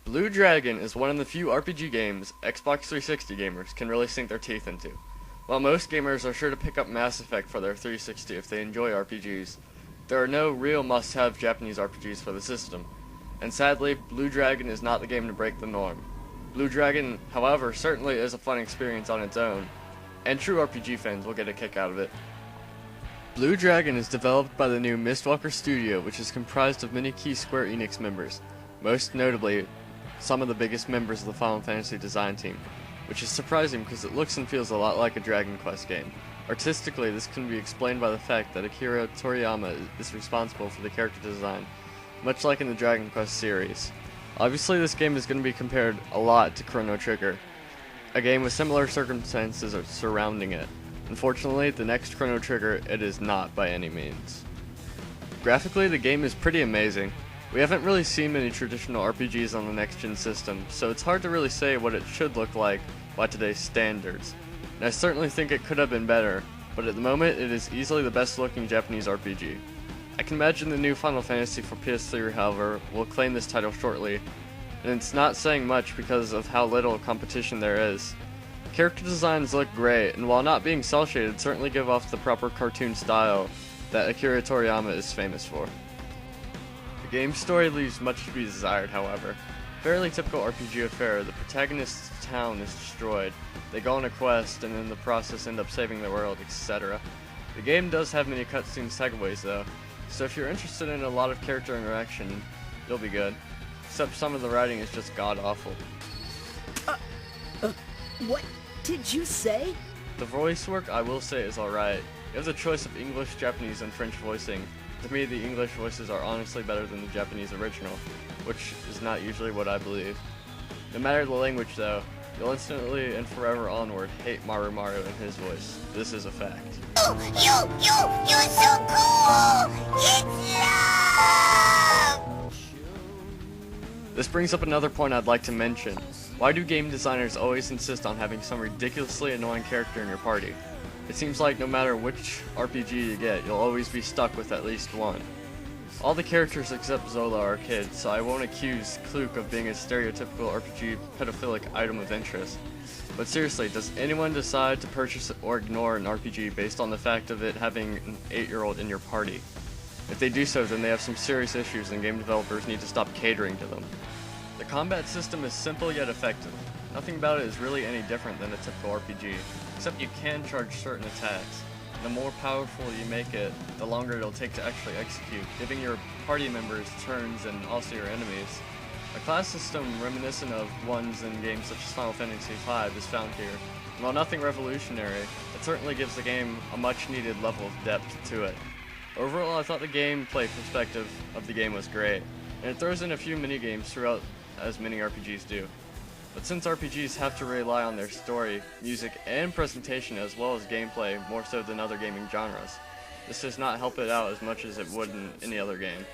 Blue Dragon is one of the few RPG games Xbox 360 gamers can really sink their teeth into. While most gamers are sure to pick up Mass Effect for their 360 if they enjoy RPGs, there are no real must-have Japanese RPGs for the system, and sadly, Blue Dragon is not the game to break the norm. Blue Dragon, however, certainly is a fun experience on its own, and true RPG fans will get a kick out of it. Blue Dragon is developed by the new Mistwalker Studio, which is comprised of many key Square Enix members, most notably some of the biggest members of the Final Fantasy design team, which is surprising because it looks and feels a lot like a Dragon Quest game. Artistically, this can be explained by the fact that Akira Toriyama is responsible for the character design, much like in the Dragon Quest series. Obviously, this game is going to be compared a lot to Chrono Trigger, a game with similar circumstances surrounding it. Unfortunately, the next Chrono Trigger, it is not by any means. Graphically, the game is pretty amazing. We haven't really seen many traditional RPGs on the next-gen system, so it's hard to really say what it should look like by today's standards. And I certainly think it could have been better, but at the moment it is easily the best-looking Japanese RPG. I can imagine the new Final Fantasy for PS3, however, will claim this title shortly, and it's not saying much because of how little competition there is. Character designs look great, and while not being cel-shaded, certainly give off the proper cartoon style that Akira Toriyama is famous for. The game's story leaves much to be desired, however. Fairly typical RPG affair, the protagonist's town is destroyed, they go on a quest, and in the process end up saving the world, etc. The game does have many cutscene segues though, so if you're interested in a lot of character interaction, you'll be good. Except some of the writing is just god-awful. What did you say? The voice work, I will say, is alright. You have the choice of English, Japanese, and French voicing. To me, the English voices are honestly better than the Japanese original, which is not usually what I believe. No matter the language though, you'll instantly and forever onward hate Maru Maru and his voice. This is a fact. You're so cool! It's love! This brings up another point I'd like to mention. Why do game designers always insist on having some ridiculously annoying character in your party? It seems like no matter which RPG you get, you'll always be stuck with at least one. All the characters except Zola are kids, so I won't accuse Kluke of being a stereotypical RPG pedophilic item of interest. But seriously, does anyone decide to purchase or ignore an RPG based on the fact of it having an 8-year-old in your party? If they do so, then they have some serious issues and game developers need to stop catering to them. The combat system is simple yet effective. Nothing about it is really any different than a typical RPG, except you can charge certain attacks. The more powerful you make it, the longer it'll take to actually execute, giving your party members turns and also your enemies. A class system reminiscent of ones in games such as Final Fantasy V is found here, and while nothing revolutionary, it certainly gives the game a much needed level of depth to it. Overall, I thought the gameplay perspective of the game was great, and it throws in a few mini-games throughout as many RPGs do. But since RPGs have to rely on their story, music, and presentation as well as gameplay more so than other gaming genres, this does not help it out as much as it would in any other game.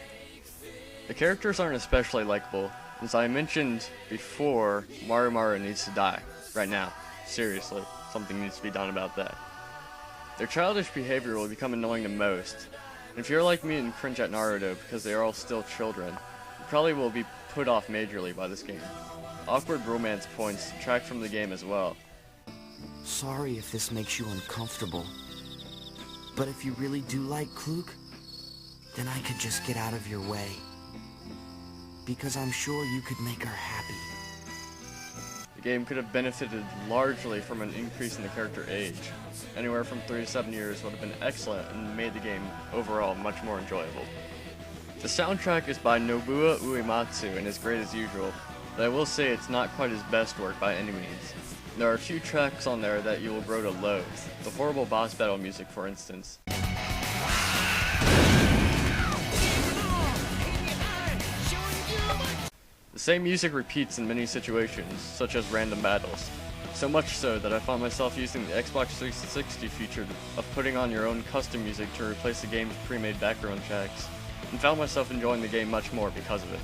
The characters aren't especially likable. As I mentioned before, Maru Maru needs to die. Right now. Seriously, something needs to be done about that. Their childish behavior will become annoying the most. And if you're like me and cringe at Naruto because they are all still children, you probably will be put off majorly by this game. Awkward romance points detract from the game as well. Sorry if this makes you uncomfortable, but if you really do like Kluke, then I could just get out of your way. Because I'm sure you could make her happy. The game could have benefited largely from an increase in the character age. Anywhere from 3 to 7 years would have been excellent and made the game overall much more enjoyable. The soundtrack is by Nobuo Uematsu and is great as usual, but I will say it's not quite his best work by any means. There are a few tracks on there that you will grow to loathe, the horrible boss battle music for instance. The same music repeats in many situations, such as random battles. So much so that I found myself using the Xbox 360 feature of putting on your own custom music to replace the game's pre-made background tracks, and found myself enjoying the game much more because of it.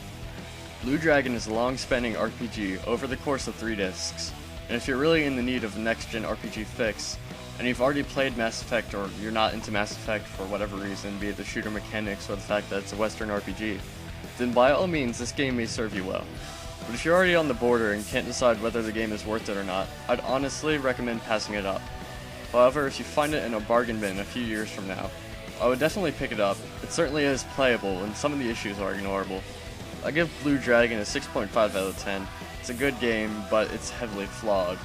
Blue Dragon is a long-spanning RPG over the course of 3 discs, and if you're really in the need of a next-gen RPG fix, and you've already played Mass Effect or you're not into Mass Effect for whatever reason, be it the shooter mechanics or the fact that it's a Western RPG, then by all means this game may serve you well. but if you're already on the border and can't decide whether the game is worth it or not, I'd honestly recommend passing it up. However, if you find it in a bargain bin a few years from now, I would definitely pick it up. It certainly is playable, and some of the issues are ignorable. I give Blue Dragon a 6.5 out of 10. It's a good game, but it's heavily flawed.